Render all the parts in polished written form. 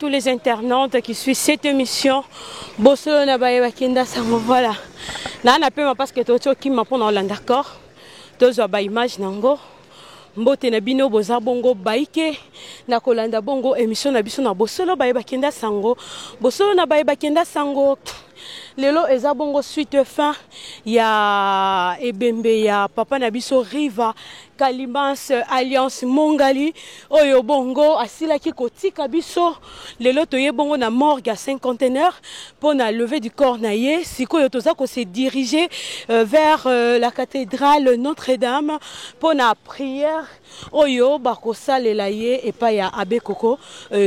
tous les internautes qui suivent cette émission. Bosso na baye Kenda sango voilà. Na na pema parce que tocho qui m'a pona d'accord. Tozo ba image nango. Mbote na bino boza bongo baike na kolanda bongo émission na biso na Bosso baye Kenda sango. Bosso na baye Kenda sango. Lelo eza bongo suite fin ya ebembe ya papa na biso Riva Kalimans Alliance Mongali oyo bongo asilaki kotika biso lelo toye bongo na morgue à 5 conteneurs pour na lever du corps na ye sikoyo toza ko se diriger vers la cathédrale Notre-Dame pour na prière oyo bakosalela ye epa ya Abbé Koko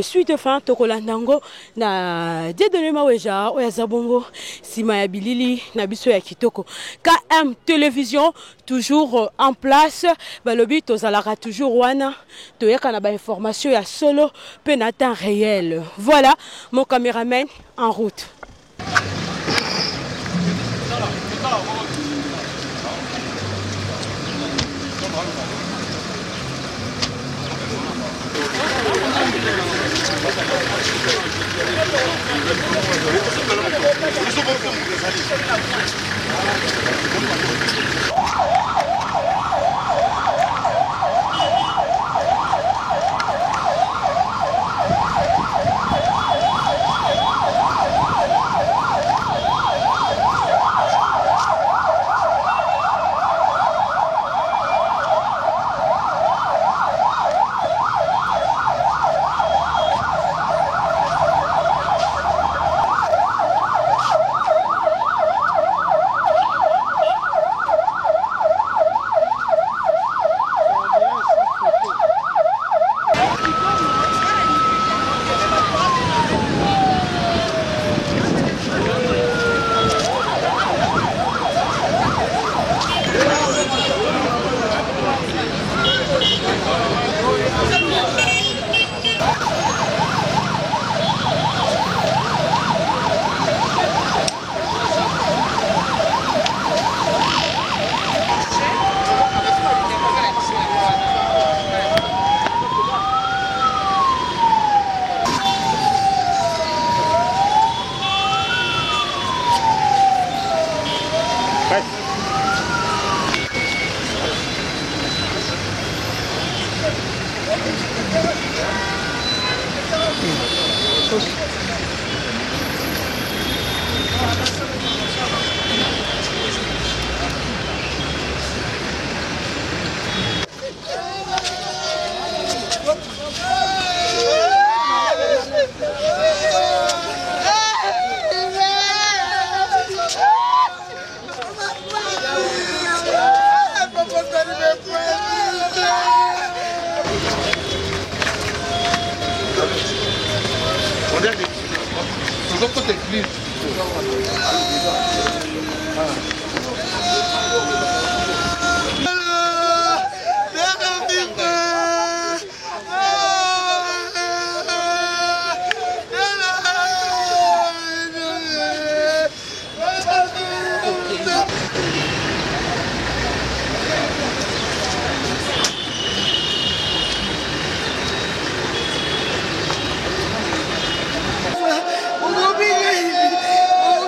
suite fin tokolandango na dedonema weja oya zabongo sima ya bilili na biso ya kitoko KM télévision toujours en place balobi tozalara toujours wana toyeka na ba information ya solo pe na temps réel. Voilà mon caméraman en route.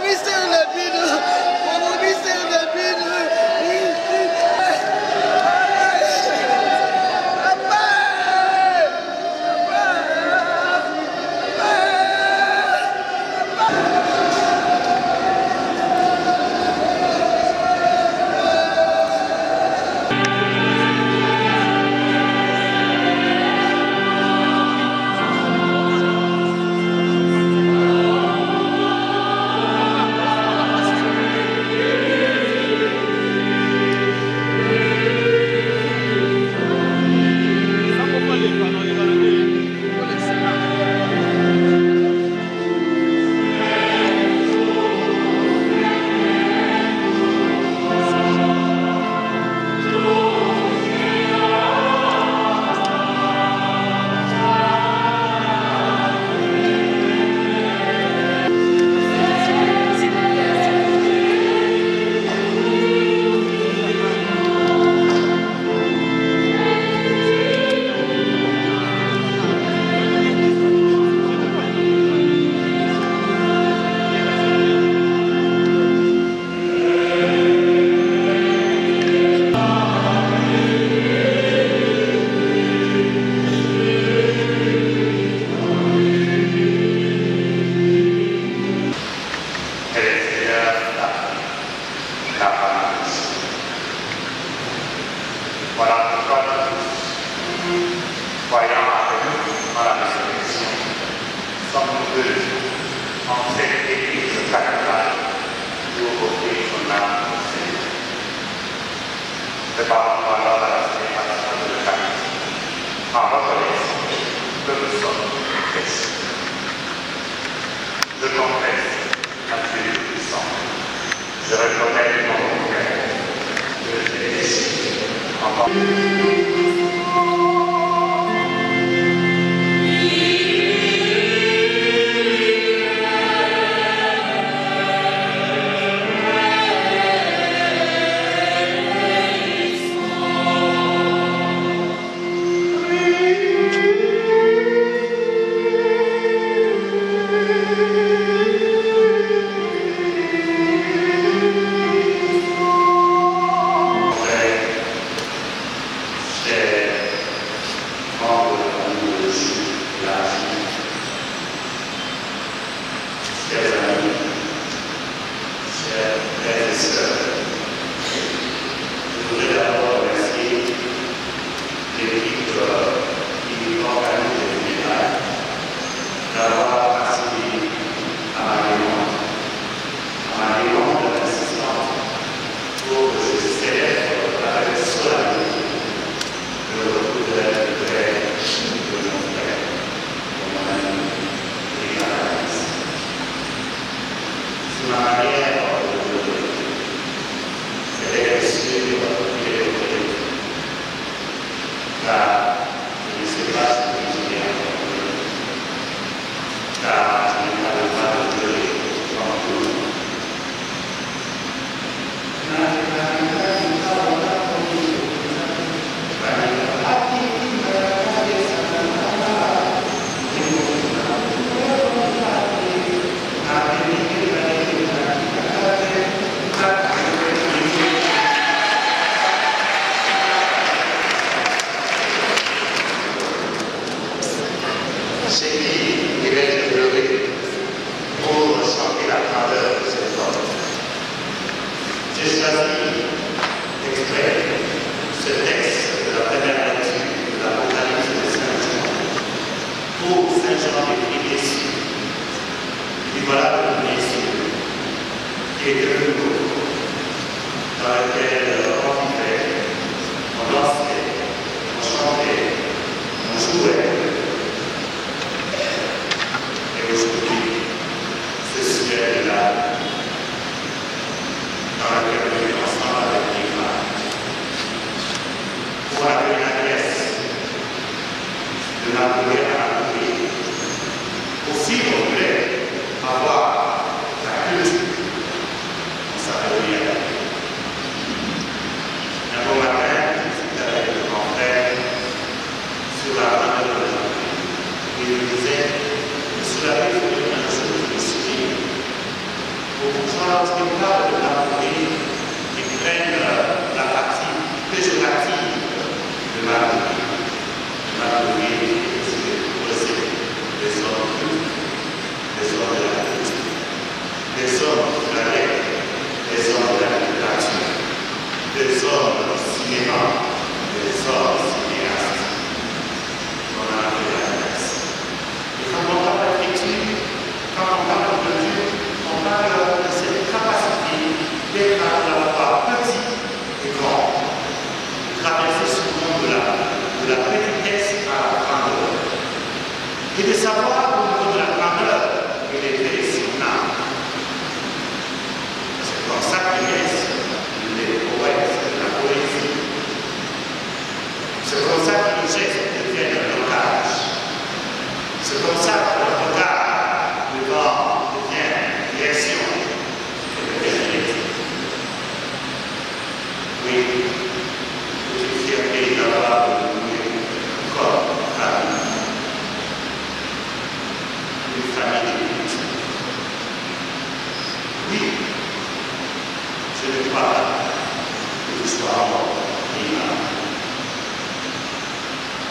Mr. Voilà pourquoi nous, croyant avec nous à la résurrection, sommes-nous deux en cette église cathédrale pour offrir son âme au Seigneur. Préparons-nous alors à la célébration de l'Eucharistie en reconnaissant que nous sommes pécheurs. Je confesse à Dieu Tout-Puissant. Je reconnais dans mon cœur que j'ai péché en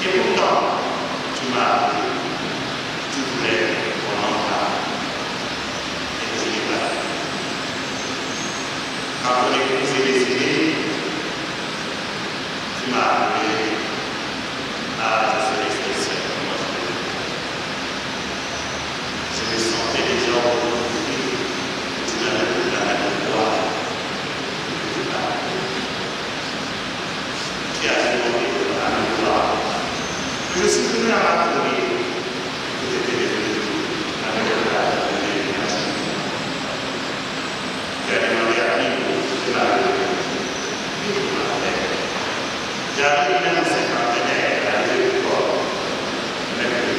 Et pourtant, tu m'as appelé, tu voulais qui m'a amené à cette expression. Je me sentais déjà aujourd'hui, tu n'avais plus la même voix. Qui a demandé de la même voix. Je suis venu à la télé, vous étiez venu avec la télé. J'ai demandé à qui de la j'arrive même à cette partenaire à l'école, même le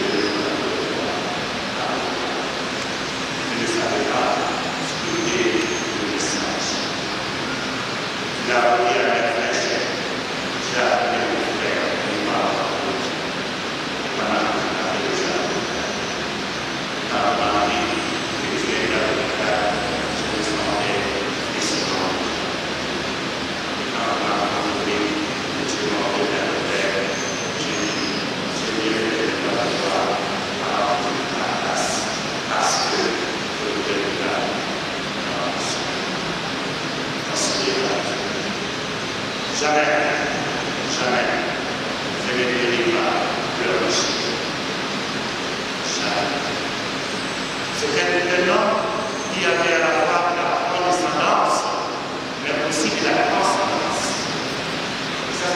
je ne savais pas ce que était le message. Il a appris à mes frères, j'ai appris à mes frères, et moi, jamais, jamais, je ne dirai pas leur recherche. Jamais. C'était un homme qui avait à la fois de la condescendance, mais aussi de la transcendance. Ça,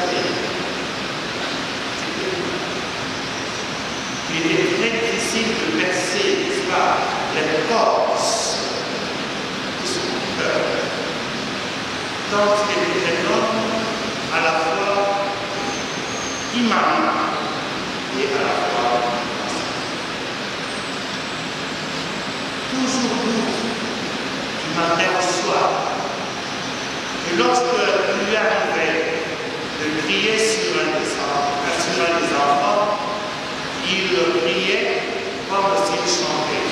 il est très difficile de percer, n'est-ce pas, les forces de son cœur. Donc, il était un homme à la fois immanent et à la fois toujours du matin au soir. Et lorsque il lui arrivait de prier sur un des enfants, il priait comme s'il chantait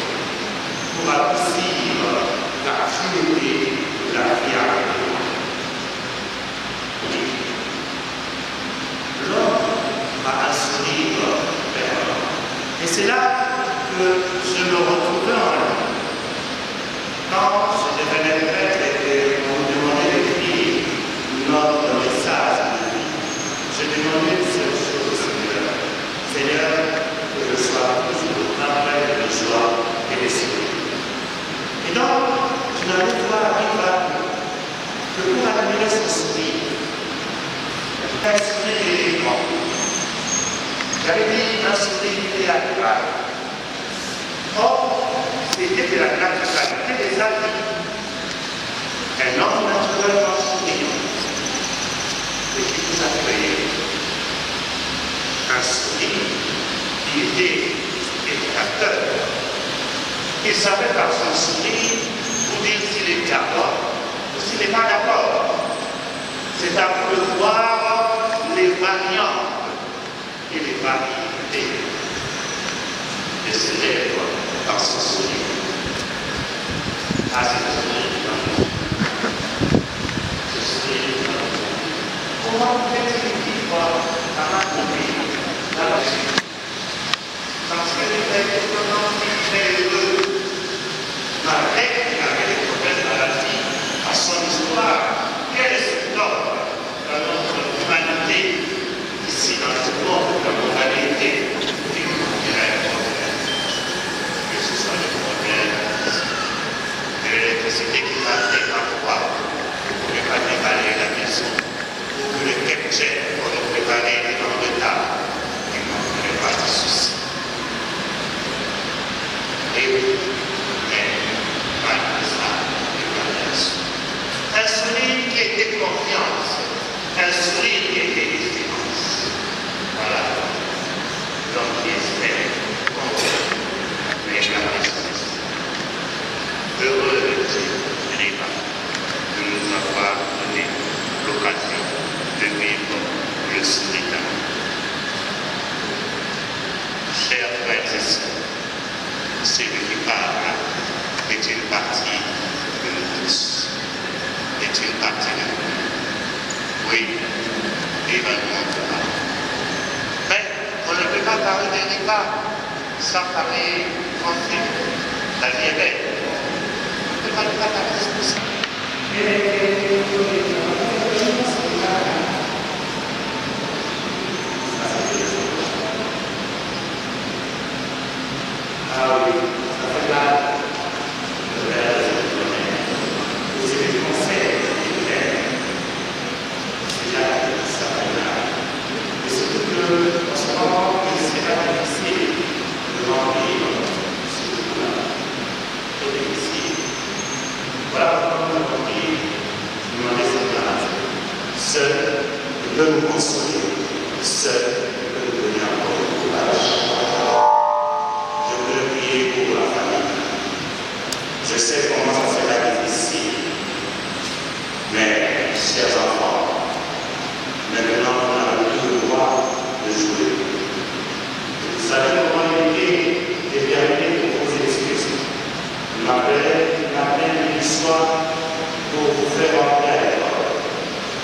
pour adoucir la cruauté de la vie. L'homme a un sourire vers l'homme. Et c'est là que je me retrouvais en lui. Quand je devenais prêtre et qu'on me demandait d'écrire notre message de vie, je demandais une seule chose au Seigneur. Seigneur, que je sois toujours plein de joie et d'esprit. Et donc, je n'allais pouvoir vivre que pour admirer son sourire. Un sourire élégant. J'avais dit un sourire théâtral. Or, c'était de la naturalité des habits. Un homme naturellement souriant. Et qui nous a créé un sourire qui était éducateur. Il savait par son sourire vous dire s'il est d'accord ou s'il n'est pas d'accord. C'est à vous de voir les variantes et les variétés de ses lèvres dans son sourire. Ah, c'est le sourire. Ce sourire. Comment peut-il vivre à ma vie dans la vie? Parce que les étonnants qui très heureux, malgré qu'il avait des problèmes dans la vie, à son histoire, quel est cet homme dans notre humanité, ici dans ce monde de la moralité, qui nous dirait que ce sont les problèmes de l'électricité qui va faire un froid, pour ne pas déballer la maison, ou que le capture pour nous préparer dans le tas, et non, il n'y a pas de souci. Et mais, malgré ça, il y a bien sûr. Un sourire qui était confiance, un sourire qui était espérance. Voilà. L'homme qui espère, mais je la respecte. Heureux de Dieu, de nous avoir donné l'occasion de vivre le sourire d'amour. Chers frères et sœurs, celui qui parle est une partie de nous tous. Est une partie de nous. Oui, évidemment. Mais on ne peut pas parler des repas sans parler français. La vie est belle. On ne peut pas parler de ça. me consoler, seul, je peux donner encore le courage. Je voudrais prier pour la famille. Je sais comment ça sera difficile, mais, chers enfants, maintenant on a le droit de jouer. Vous savez comment il est déterminé pour vos excuses. Ma mère, une histoire pour vous faire entrer à l'école.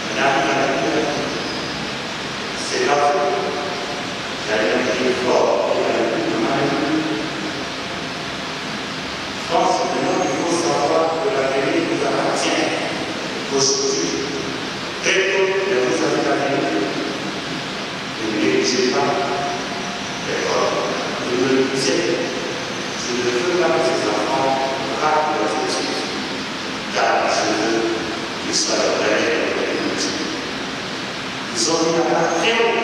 On arrive à l'école. C'est là où j'allais un peu fort et à l'école. Je pense maintenant qu'il faut savoir que l'avenir nous appartient. Aujourd'hui, très tôt, vous avez l'avenir. Ne négligez pas l'école. Vous ne le disiez. Je ne veux pas que ces enfants ratent leurs études, car je veux qu'ils soient le relais de l'étude. Ils ont mis la main très haut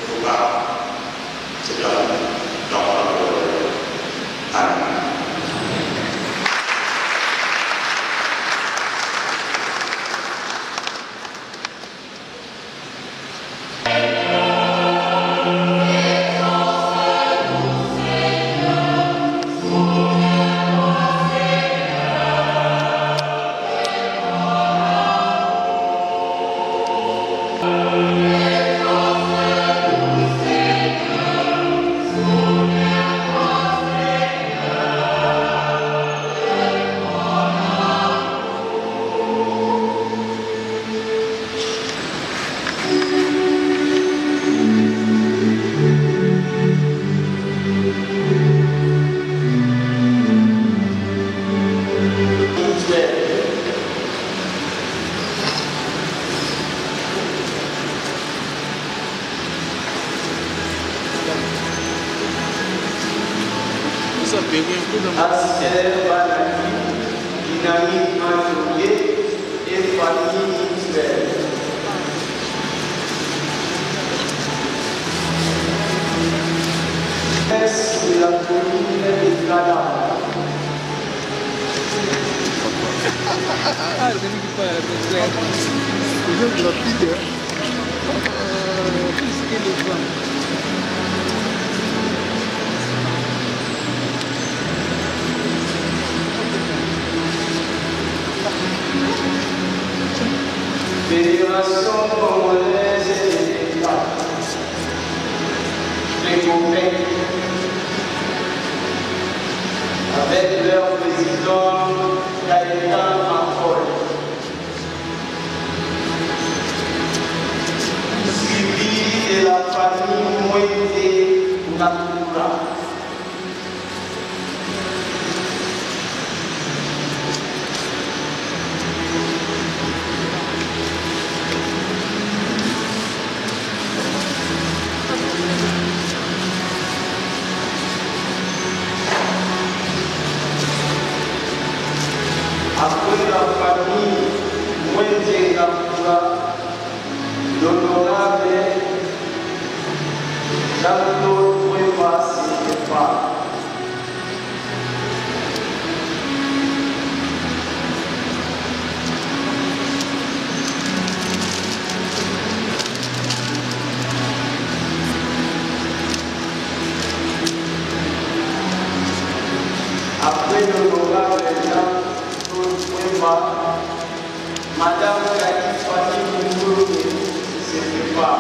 aux parents. C'est là où l'enfant de l'heure. Amen. Fédération congolaise des États, les Congolais, avec leur président Gaëtan Mankol, suivi de la famille Moïse Nakura. Après la famille Moïse Nakura, l'honorable Jean-Claude Ouéma Sénépa. Après l'honorable Jean-Claude Ouéma, Madame Kalifani Moulou Sénépa.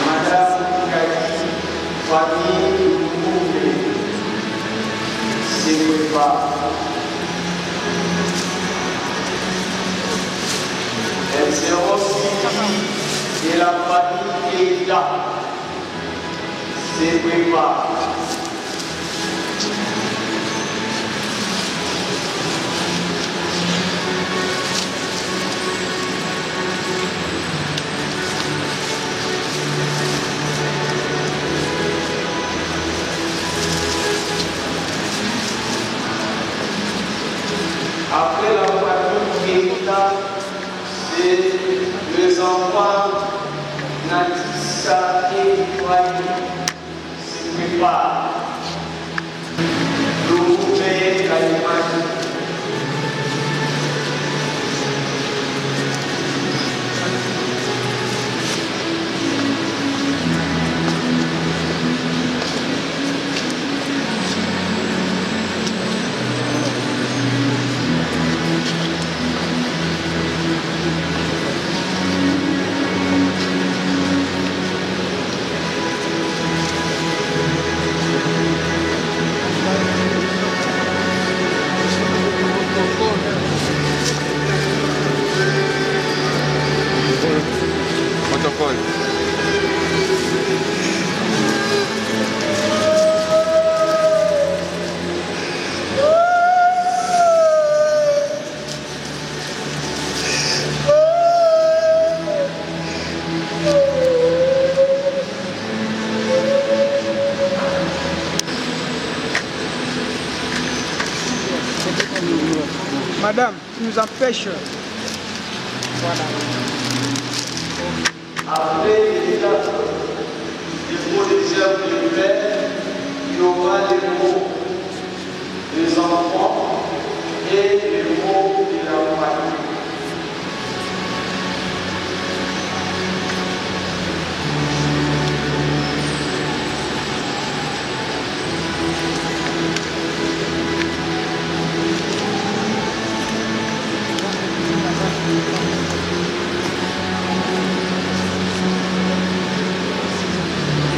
Madame Kalifani Moulou Sénépa. Elles seront suivies de la famille Keïta Sénépa. Après la famille Keïta, c'est les enfants Natissa et Ibrahim se préparent. Le groupe Kalimani. nous empêche. Voilà. Après l'étape des mots des heures de l'hiver, il y aura les mots des enfants et les mots de la famille.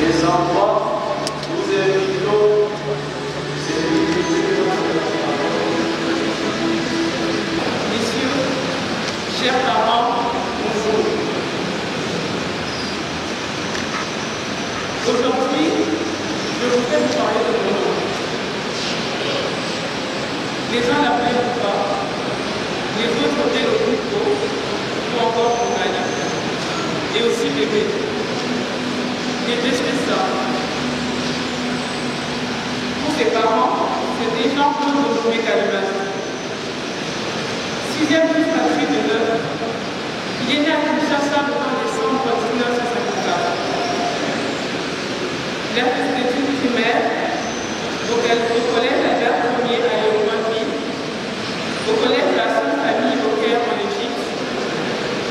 Les enfants, nous invitons Messieurs, chers parents, bonjour. Aujourd'hui, je voudrais vous parler de mon nom. Les uns l'appellent Bouba, les autres appellent le Bouko, ou encore Bougaïa, et aussi bébé. Et qu'est-ce que ça? Pour ses parents, c'est déjà un peu de jouer Kalimas. 6e plus patrie de l'œuvre. Il est né à Kinshasa le 20 décembre 1954. Il a fait ses études primaires au collège Albert Ier à Léopoldville, au collège de la Sainte Famille au Caire en Égypte,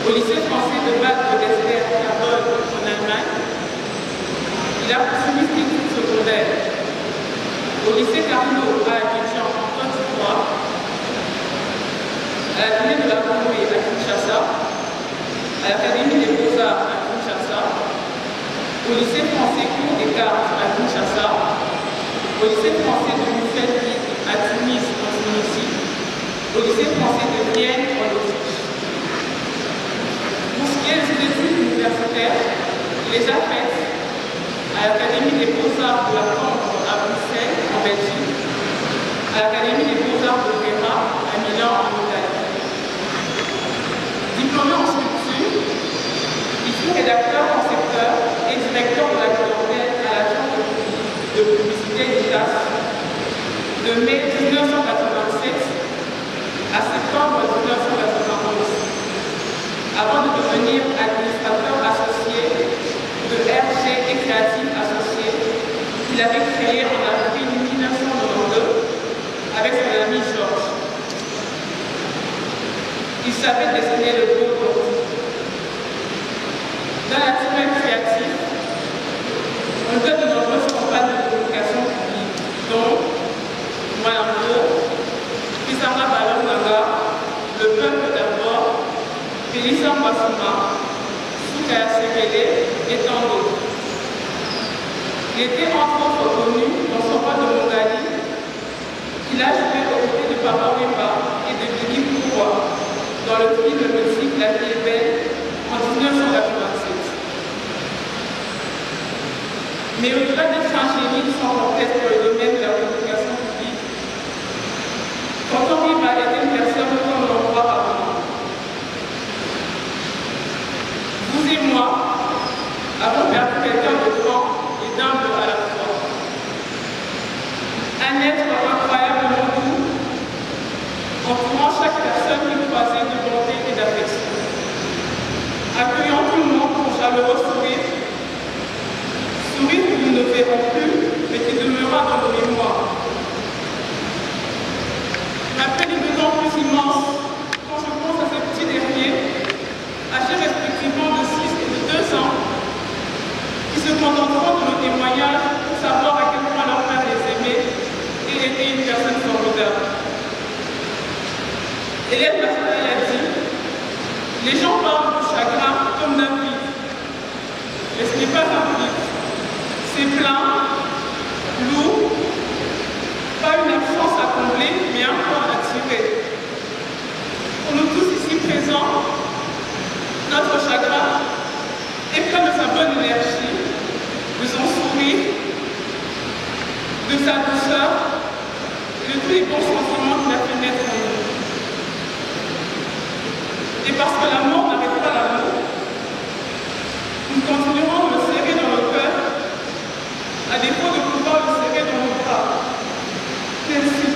au lycée français de Bâle de Gessler à Bonn en Allemagne. Il a poursuivi ses études secondaires au lycée Carnot à Abidjan en Côte d'Ivoire, à l'Atelier de la Conouée à Kinshasa, à l'Académie des Beaux-Arts à Kinshasa, au lycée français Cours des Cartes à Kinshasa, au lycée français de Muffet à Tunis en Tunisie, au lycée français de Vienne en Autriche. Pour ce qui est des études universitaires, il les a faites à l'Académie des Beaux-Arts de la Cambre à Bruxelles, en Belgique, à l'Académie des Beaux-Arts de Brera, à Milan, en Italie. Diplômé en sculpture, il fut rédacteur en secteur et directeur de la clientèle à l'agence de publicité d'ITAS de mai 1987 à septembre 1991, avant de devenir administrateur associé de RG et Créative Associé, qu'il avait créé en avril 1992 avec son ami Georges. Il savait dessiner le beau monde. Dans la semaine créative, on donne de nombreuses campagnes de communication publique, dont Moyambo, Kisanga Balongaga, Le Peuple d'abord, Félissa Mbasuma, Soukaya Sekele et tant d'autres. Il était entre autres connu dans son rôle de Mongali, qu'il a joué aux côtés de Papa Wemba et de Billy Pourquoi dans le film Le cycle La vie est belle en 1987. Mais au-delà d'être un génie sans conteste pour le domaine de la communication publique, Tonton Wemba était une personne comme l'on croit avant. Vous et moi avons perdu quelqu'un de grand et d'humble à la fois. Un être incroyablement doux, entourant chaque personne qui croisait de bonté et d'affection. Accueillant tout le monde pour chaleureux sourire, sourire que nous ne verrons plus, mais qui demeurera dans nos mémoires. Ma peine est d'autant plus immense quand je pense à ces petits derniers, âgés respectivement de 6 et de 2 ans, qui se contenteront de nos témoignages pour savoir à quel point leur père les aimait et était une personne formidable. Hélène Massonet a dit « Les gens parlent du chagrin comme d'un vide. Mais ce n'est pas un vide. C'est plein, lourd, pas une absence à combler, mais un corps à tirer. Pour nous tous ici présents, notre chagrin est plein de sa bonne énergie, de son sourire, de sa douceur et de tous les bons sentiments qu'il a fait naître en nous. Et parce que l'amour n'arrête pas l'amour, nous continuerons de le serrer dans nos cœurs, à défaut de pouvoir le serrer dans nos bras. Merci.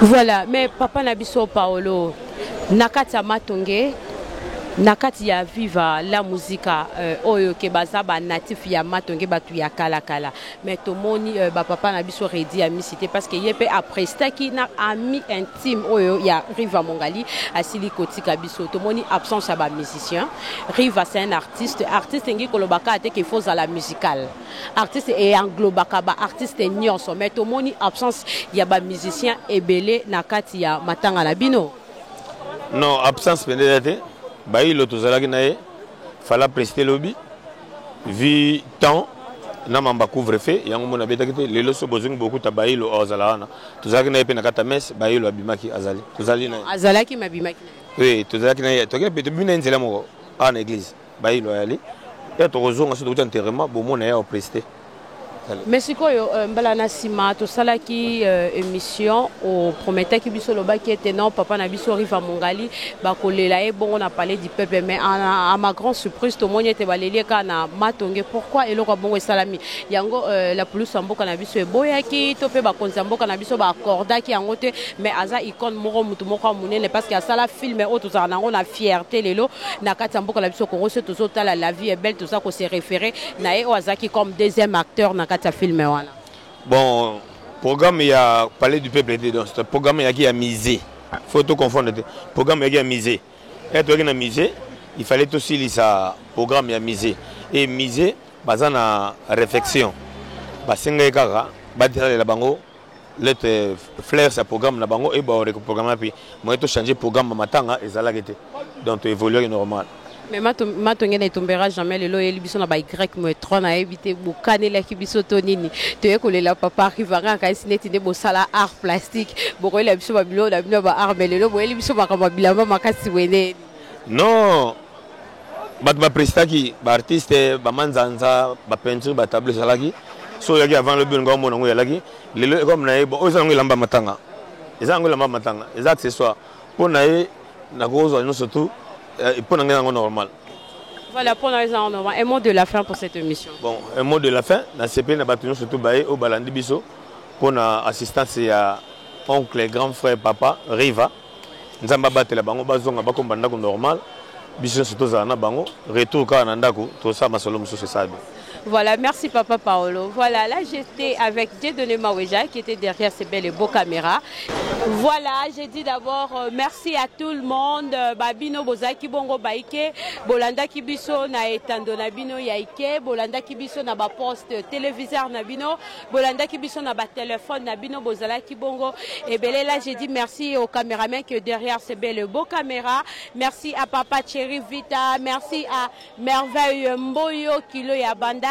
Voilà, mais papa Nabiso Paolo, Nakata Matonge, Nakati ya viva la musica oyo ke bazaba natif ya Matonge batu ya kala kala. Mais tomoni ba papa Nabiso redi a misité parce que yepe après qui na ami intime oyo ya Riva Mongali asili kotika biso. Tomoni absence ya ba musicien. Riva c'est un artiste ngi kolobaka ate ke faut à la musicale. Artiste et englobaka ba artiste nyonso mais tomoni absence ya ba musicien ebele nakati ya matanga na bino. Non, absence pendant bayi lo tozalaki naye fala prester lobby vu temps na mamba couvre-feu yango mona betaki te lelo so bozongi beaucoup tabayi lo ozalana tozalaki naye pe na kata messe bayi lo abimaki azali tozali naye azalaki mabimaki oui tozalaki naye toke pe bina nzela moko en église bayi lo yali ya tokozonga so to enterrement bomona ya o prester. Mais si quoi mbala na sima to sala ki émission au promettait ki biso loba qui était non papa na biso Riva Mongali ba kolela e bon on a parlé du peuple mais à ma grande surprise to moni était baleli kana Matonge pourquoi et loko bongo salami yango la police mboka na biso e boyaki to pe ba konza mboka na biso ba accorda ki yango te mais aza icône moko mutu moko munene parce que sala film o to za na on a fierté lelo na kata mboka na biso Congo se to tala la vie est belle tout ça ko se référer na e ozaki comme deuxième acteur na kata film voilà. Bon, programme il y a parlé du peuple donc ce programme il y a qui a misé. Faut tout confondre. Programme il y a misé. Et toi qui a misé, il fallait aussi lisa programme il y a misé et misé basé na réflexion. Basenga kaka batira la bango let fleur sa programme na bango et ba programme puis moi to changer programme matanga ezala gete. Donc évoluer normal. Mais Matonge ne tombera jamais le loyer biso na ba Y mo 3 na éviter bokane la ki biso tonini to ekolela papa arrivera ka sineti de bosala art plastique bokolela biso ba bilo na bino ba art mais lelo boyeli biso makamba bilamba makasi wene. Non bat ba prestaki ba artiste ba manzanza ba peinture ba table salaki so yaki avant le bingo mo ngo yalaki lelo comme na bo ozango lamba matanga ezango lamba matanga ez accessoire pour na na gozo no surtout pour nous normal. Voilà pour nous normal. Un mot de la fin pour cette émission. Bon, un mot de la fin. Dans ce pays, nous avons surtout baillé au Balandi Biso pour l'assistance à oncle, grand frère, papa, Riva. Nous avons battu la bango, bazonga bakombanda normal. Biso surtout zana bango. Retour quand nandako, tout ça masolo muso c'est ça. Voilà, merci Papa Paolo. Voilà, là j'étais avec Dieudonné Maweja qui était derrière ces belles et beaux caméras. Voilà, j'ai dit d'abord merci à tout le monde. Babino Bozaki Bongo Baike, Bolanda Kibiso na etando nabino yaike, Bolanda Kibiso na ba poste téléviseur nabino, Bolanda Kibiso na ba téléphone nabino Bozala Kibongo. Et bien là j'ai dit merci aux caméramans qui est derrière ces belles et beaux caméras. Merci à Papa Thierry Vita, merci à Merveille Mboyo Kilo Yabanda.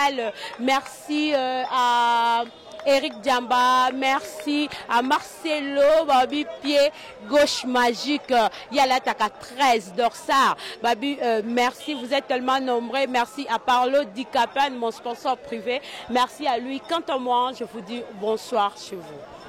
Merci à Eric Djamba, merci à Marcelo, Babi Pied Gauche Magique, Yalataka 13 Dorsar. Babi, merci, vous êtes tellement nombreux. Merci à Parlo Dicapan, mon sponsor privé. Merci à lui. Quant à moi, je vous dis bonsoir chez vous.